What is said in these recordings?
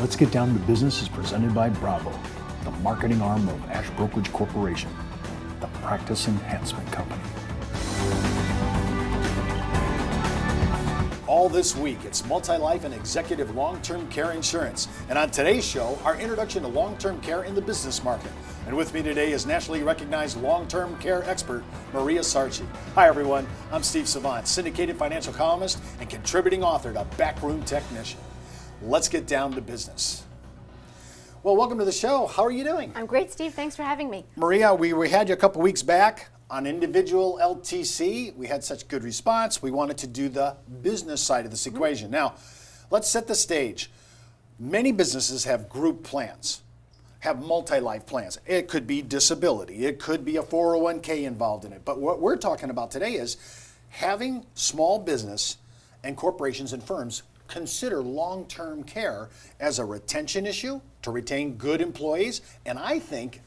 Let's Get Down to Business is presented by Bravo, the marketing arm of Ash Brokerage Corporation, the practice enhancement company. All this week, it's multi-life and executive long-term care insurance. And on today's show, our introduction to long-term care in the business market. And with me today is nationally recognized long-term care expert, Maria Sarchi. Hi, everyone. I'm Steve Savant, syndicated financial columnist and contributing author to Backroom Technician. Let's get down to business. Well, welcome to the show. How are you doing? I'm great, Steve. Thanks for having me. Maria, we had you a couple weeks back on individual LTC. We had such good response. We wanted to do the business side of this equation. Now, let's set the stage. Many businesses have group plans, have multi-life plans. It could be disability. It could be a 401k involved in it. But what we're talking about today is having small business and corporations and firms consider long-term care as a retention issue to retain good employees, and I think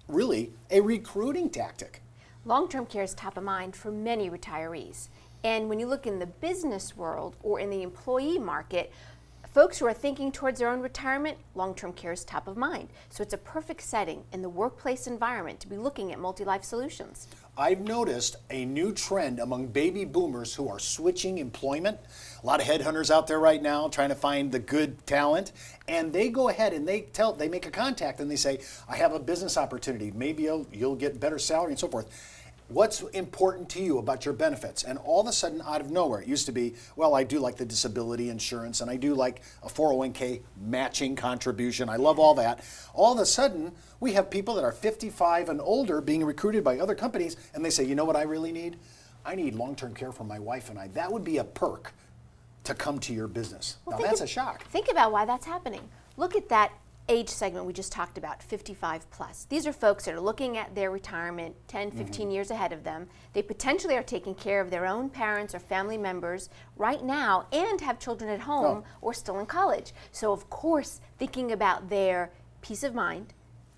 really a recruiting tactic. Long-term care is top of mind for many retirees. And when you look in the business world or in the employee market, folks who are thinking towards their own retirement, long-term care is top of mind. So it's a perfect setting in the workplace environment to be looking at multi-life solutions. I've noticed a new trend among baby boomers who are switching employment. A lot of headhunters out there right now trying to find the good talent, and they go ahead and they make a contact and they say, I have a business opportunity. Maybe you'll get better salary and so forth. What's important to you about your benefits? And all of a sudden, out of nowhere, it used to be, well, I do like the disability insurance and I do like a 401k matching contribution. I love all that. All of a sudden, we have people that are 55 and older being recruited by other companies, and they say, you know what I really need? I need long-term care for my wife and I. That would be a perk to come to your business. Well, now, that's a shock. Think about why that's happening. Look at that age segment we just talked about, 55 plus. These are folks that are looking at their retirement 10, 15 years ahead of them. They potentially are taking care of their own parents or family members right now and have children at home or still in college. So of course, thinking about their peace of mind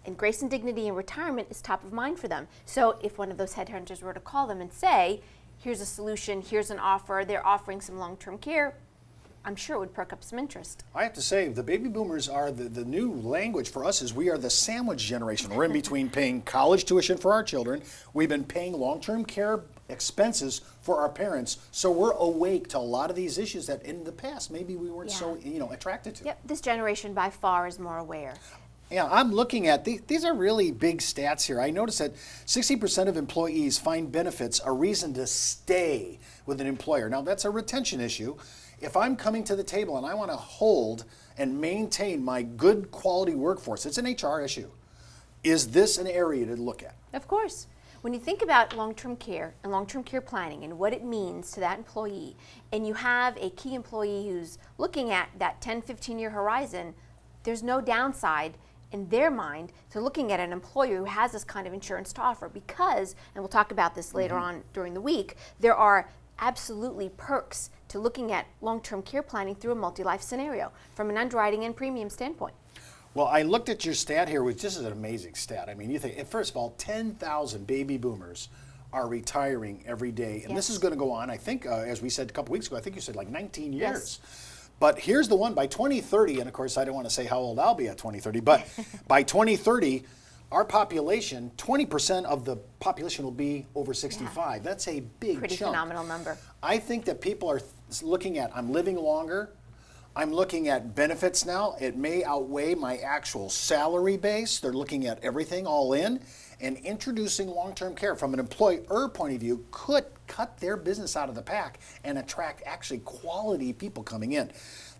and grace and dignity in retirement is top of mind for them. So if one of those headhunters were to call them and say, here's a solution, here's an offer, they're offering some long-term care, I'm sure it would perk up some interest. I have to say, the baby boomers are the new language for us is we are the sandwich generation. We're in between paying college tuition for our children. We've been paying long-term care expenses for our parents. So we're awake to a lot of these issues that in the past maybe we weren't so attracted to. Yep, this generation by far is more aware. Yeah, I'm looking at, these are really big stats here. I noticed that 60% of employees find benefits a reason to stay with an employer. Now, that's a retention issue. If I'm coming to the table and I want to hold and maintain my good quality workforce, it's an HR issue. Is this an area to look at? Of course. When you think about long-term care and long-term care planning and what it means to that employee, and you have a key employee who's looking at that 10, 15-year horizon, there's no downside in their mind to looking at an employer who has this kind of insurance to offer because, and we'll talk about this later on during the week, there are absolutely perks to looking at long-term care planning through a multi-life scenario from an underwriting and premium standpoint. Well, I looked at your stat here, which this is an amazing stat. I mean, you think, first of all, 10,000 baby boomers are retiring every day. And this is going to go on, I think, as we said a couple weeks ago, I think you said like 19 years. Yes. But here's the one, by 2030, and of course I don't want to say how old I'll be at 2030, but by 2030, our population, 20% of the population will be over 65. That's a big Pretty chunk. Phenomenal number. I think that people are looking at, I'm living longer, I'm looking at benefits now. It may outweigh my actual salary base. They're looking at everything all in, and introducing long-term care from an employer point of view could cut their business out of the pack and attract actually quality people coming in.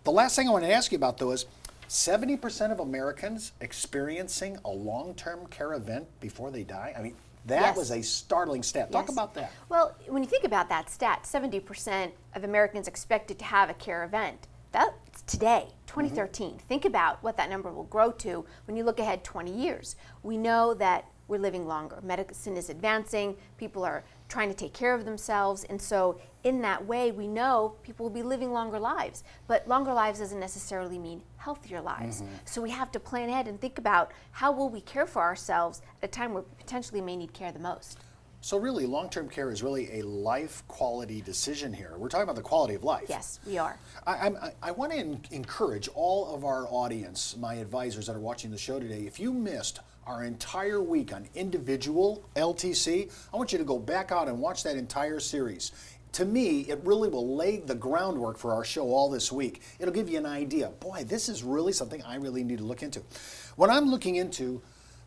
The last thing I want to ask you about though is 70% of Americans experiencing a long-term care event before they die. I mean, that was a startling stat. Talk about that. Well, when you think about that stat, 70% of Americans expected to have a care event. That's today, 2013. Think about what that number will grow to when you look ahead 20 years. We know that we're living longer. Medicine is advancing. People are trying to take care of themselves. And so in that way, we know people will be living longer lives. But longer lives doesn't necessarily mean healthier lives. So we have to plan ahead and think about how will we care for ourselves at a time where we potentially may need care the most. So really, long-term care is really a life quality decision here. We're talking about the quality of life. Yes, we are. I want to encourage all of our audience, my advisors that are watching the show today, if you missed our entire week on individual LTC, I want you to go back out and watch that entire series. To me, it really will lay the groundwork for our show all this week. It'll give you an idea. Boy, this is really something I really need to look into. When I'm looking into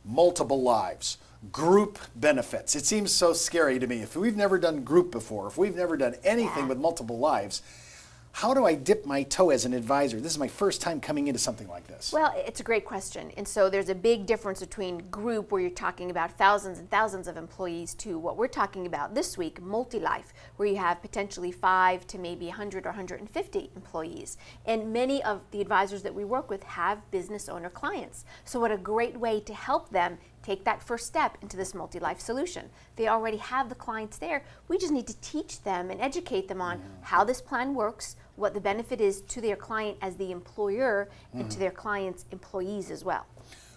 multiple lives, group benefits, it seems so scary to me. If we've never done group before, if we've never done anything with multiple lives, how do I dip my toe as an advisor? This is my first time coming into something like this. Well, it's a great question. And so there's a big difference between group, where you're talking about thousands and thousands of employees, to what we're talking about this week, multi-life, where you have potentially 5 to maybe 100 or 150 employees. And many of the advisors that we work with have business owner clients. So what a great way to help them take that first step into this multi-life solution. They already have the clients there. We just need to teach them and educate them on how this plan works, what the benefit is to their client as the employer, and to their clients' employees as well.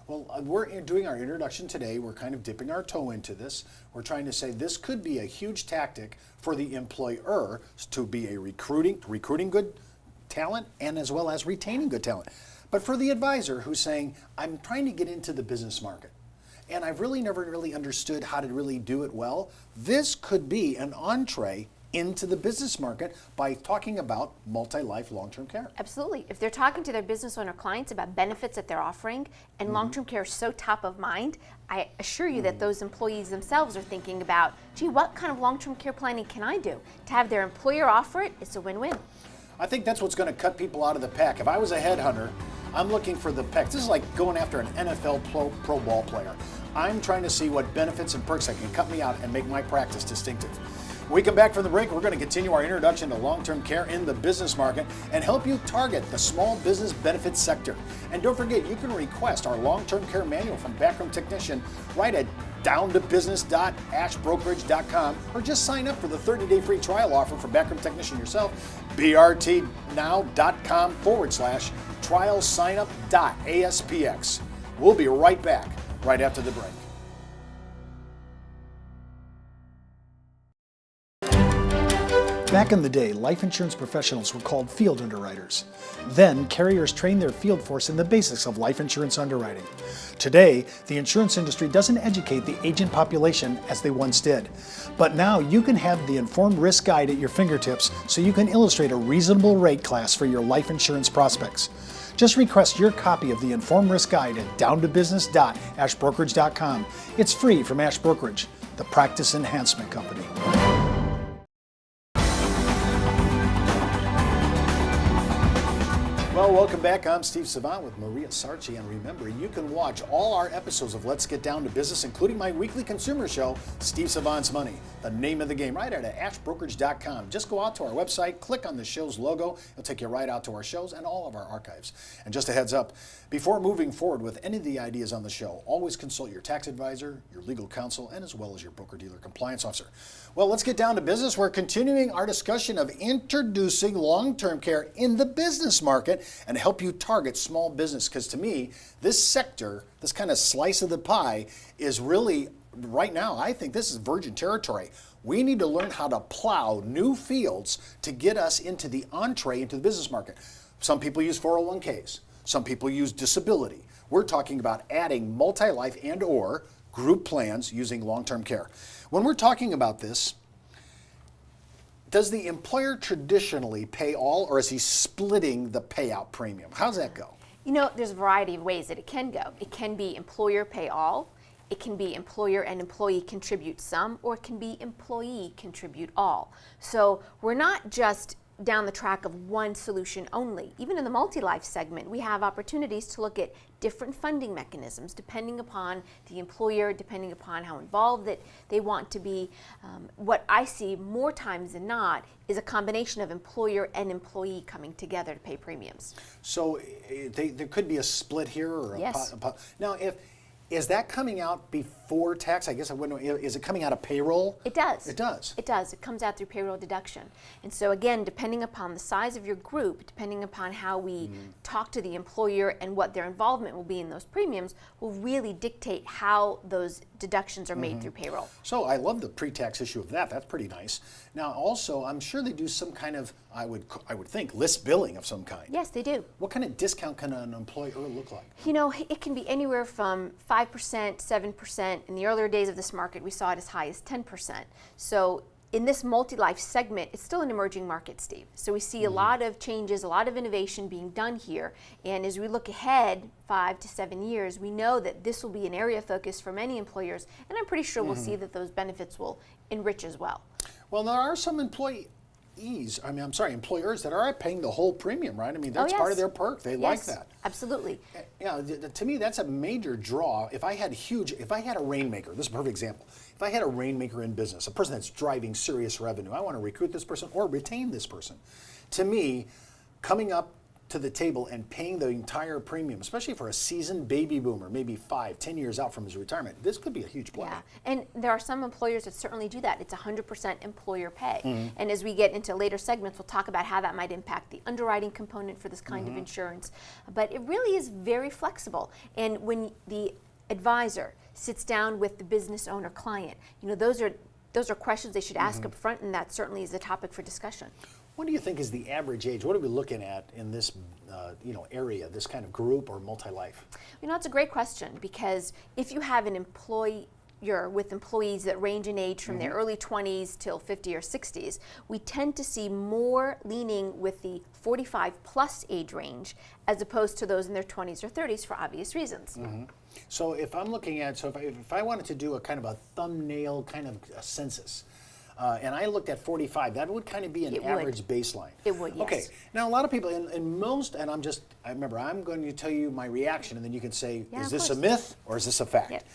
Well, we're doing our introduction today. We're kind of dipping our toe into this. We're trying to say this could be a huge tactic for the employer to be a recruiting good talent, and as well as retaining good talent. But for the advisor who's saying, I'm trying to get into the business market, and I've really never really understood how to really do it well, this could be an entree into the business market by talking about multi-life long-term care. Absolutely. If they're talking to their business owner clients about benefits that they're offering, and long-term care is so top of mind, I assure you that those employees themselves are thinking about, gee, what kind of long-term care planning can I do? To have their employer offer it, it's a win-win. I think that's what's going to cut people out of the pack. If I was a headhunter, I'm looking for the pecs. This is like going after an NFL pro ball player. I'm trying to see what benefits and perks that can cut me out and make my practice distinctive. When we come back from the break, we're going to continue our introduction to long-term care in the business market and help you target the small business benefits sector. And don't forget, you can request our long-term care manual from Backroom Technician right at downtobusiness.ashbrokerage.com, or just sign up for the 30-day free trial offer for Backroom Technician yourself, brtnow.com/trialsignup.aspx. We'll be right back right after the break. Back in the day, life insurance professionals were called field underwriters. Then, carriers trained their field force in the basics of life insurance underwriting. Today, the insurance industry doesn't educate the agent population as they once did. But now you can have the Informed Risk Guide at your fingertips so you can illustrate a reasonable rate class for your life insurance prospects. Just request your copy of the Informed Risk Guide at downtobusiness.ashbrokerage.com. It's free from Ash Brokerage, the practice enhancement company. Well, welcome back. I'm Steve Savant with Maria Sarchi, and remember, you can watch all our episodes of Let's Get Down to Business, including my weekly consumer show, Steve Savant's Money, the name of the game, right at ashbrokerage.com. Just go out to our website, click on the show's logo. It'll take you right out to our shows and all of our archives. And just a heads up, before moving forward with any of the ideas on the show, always consult your tax advisor, your legal counsel, and as well as your broker-dealer compliance officer. Well, let's get down to business. We're continuing our discussion of introducing long-term care in the business market and help you target small business, because to me, this sector, this kind of slice of the pie is really, right now, I think this is virgin territory. We need to learn how to plow new fields to get us into the entree into the business market. Some people use 401ks. Some people use disability. We're talking about adding multi-life and or group plans using long-term care. When we're talking about this, does the employer traditionally pay all, or is he splitting the payout premium? How's that go? You know, there's a variety of ways that it can go. It can be employer pay all, it can be employer and employee contribute some, or it can be employee contribute all. So we're not just down the track of one solution only. Even in the multi-life segment, we have opportunities to look at different funding mechanisms depending upon the employer, depending upon how involved that they want to be. What I see more times than not is a combination of employer and employee coming together to pay premiums. So there could be a split here, or yes. Now, Is that coming out before tax? I guess I wouldn't know. Is it coming out of payroll? It does. It does. It does. It comes out through payroll deduction. And so again, depending upon the size of your group, depending upon how we talk to the employer and what their involvement will be in those premiums, will really dictate how those deductions are made through payroll. So I love the pre-tax issue of that. That's pretty nice. Now also, I'm sure they do some kind of, I would think, list billing of some kind. Yes, they do. What kind of discount can an employer look like? You know, it can be anywhere from 5%, 7%. In the earlier days of this market, we saw it as high as 10%. So in this multi-life segment, it's still an emerging market, Steve. So we see a lot of changes, a lot of innovation being done here. And as we look ahead 5 to 7 years, we know that this will be an area of focus for many employers. And I'm pretty sure we'll see that those benefits will enrich as well. Well, there are some employers that are paying the whole premium, right? I mean, that's part of their perk. They like that. Absolutely. Yeah, to me, that's a major draw. If I had a rainmaker, this is a perfect example. If I had a rainmaker in business, a person that's driving serious revenue, I want to recruit this person or retain this person. To me, coming up to the table and paying the entire premium, especially for a seasoned baby boomer, maybe 5, 10 years out from his retirement, this could be a huge play. Yeah, and there are some employers that certainly do that. It's 100% employer pay. And as we get into later segments, we'll talk about how that might impact the underwriting component for this kind of insurance. But it really is very flexible. And when the advisor sits down with the business owner client, you know, those are questions they should ask up front, and that certainly is a topic for discussion. What do you think is the average age? What are we looking at in this area, this kind of group or multi-life? You know, it's a great question, because if you have an employer with employees that range in age from their early 20s till 50 or 60s, we tend to see more leaning with the 45 plus age range as opposed to those in their 20s or 30s for obvious reasons. So if I'm looking at, if I wanted to do a kind of a thumbnail kind of a census, and I looked at 45, that would kind of be an average baseline. It would, yes. Okay, now a lot of people, in most, and I'm going to tell you my reaction, and then you can say, is this a myth or is this a fact? Yep.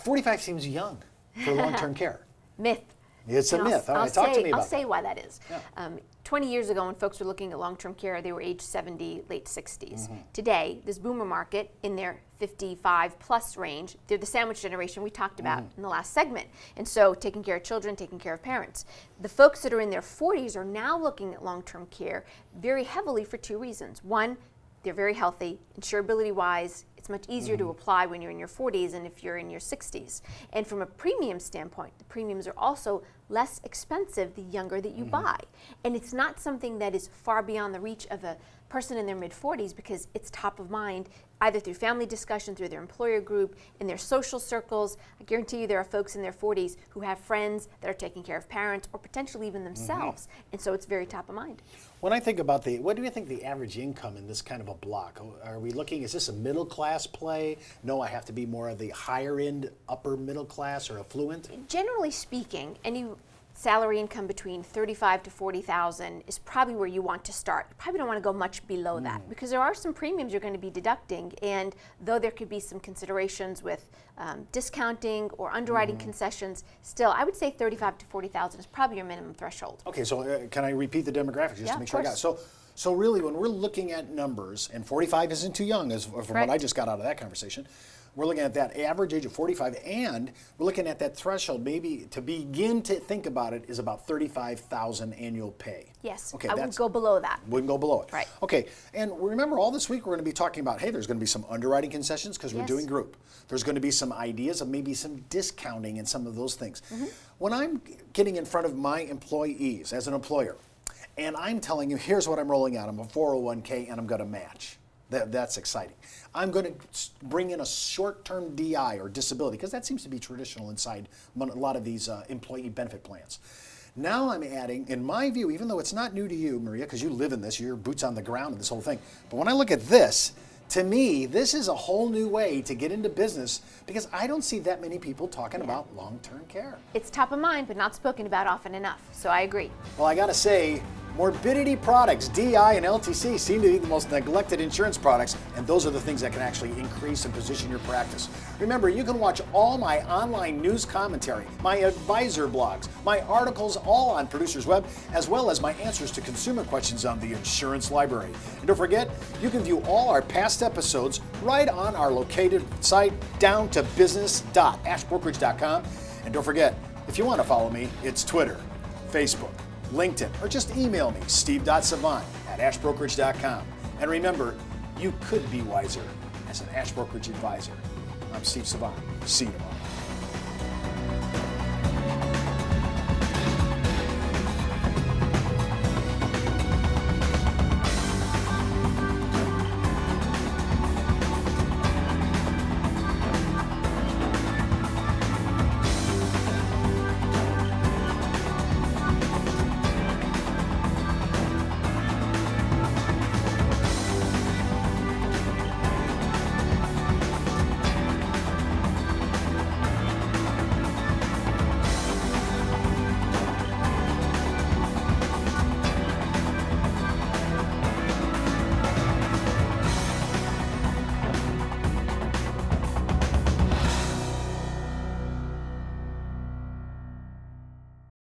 45 seems young for long-term care. Myth. It's a myth. All right, talk to me about I'll say that. why that is. Yeah. 20 years ago, when folks were looking at long-term care, they were age 70, late 60s. Today, this boomer market in their 55 plus range, they're the sandwich generation we talked about in the last segment. And so taking care of children, taking care of parents. The folks that are in their 40s are now looking at long-term care very heavily for 2 reasons. One, they're very healthy. Insurability-wise, it's much easier to apply when you're in your 40s than if you're in your 60s. And from a premium standpoint, the premiums are also less expensive the younger that you buy. And it's not something that is far beyond the reach of a person in their mid-40s, because it's top of mind either through family discussion, through their employer group, in their social circles. I guarantee you there are folks in their 40s who have friends that are taking care of parents or potentially even themselves. And so it's very top of mind. When I think about what do you think the average income in this kind of a block? Are we looking, is this a middle class play? No, I have to be more of the higher end, upper middle class or affluent? Generally speaking, any salary income between 35 to 40,000 is probably where you want to start. You probably don't want to go much below that, because there are some premiums you're going to be deducting, and though there could be some considerations with discounting or underwriting concessions, still I would say 35 to 40,000 is probably your minimum threshold. Okay, so can I repeat the demographics just to make sure I got it? So really, when we're looking at numbers, and 45 isn't too young, from what I just got out of that conversation, we're looking at that average age of 45, and we're looking at that threshold, maybe to begin to think about it, is about 35,000 annual pay. Yes, okay, I wouldn't go below that. Wouldn't go below it. Right. Okay, and remember, all this week we're going to be talking about, hey, there's going to be some underwriting concessions because we're doing group. There's going to be some ideas of maybe some discounting and some of those things. When I'm getting in front of my employees as an employer, and I'm telling you, here's what I'm rolling out. I'm a 401k and I'm going to match. That's exciting. I'm going to bring in a short-term DI or disability, because that seems to be traditional inside a lot of these employee benefit plans. Now I'm adding, in my view, even though it's not new to you, Maria, because you live in this, you're boots on the ground in this whole thing, but when I look at this, to me, this is a whole new way to get into business, because I don't see that many people talking about long-term care. It's top of mind, but not spoken about often enough, so I agree. Well, I got to say, Morbidity products, DI and LTC, seem to be the most neglected insurance products, and those are the things that can actually increase and position your practice. Remember, you can watch all my online news commentary, my advisor blogs, my articles, all on Producer's Web, as well as my answers to consumer questions on the Insurance Library. And don't forget, you can view all our past episodes right on our located site, down to business.ashbrokerage.com. And don't forget, if you want to follow me, it's Twitter, Facebook, LinkedIn, or just email me, steve.savant@ashbrokerage.com. And remember, you could be wiser as an Ash Brokerage advisor. I'm Steve Savant. See you tomorrow.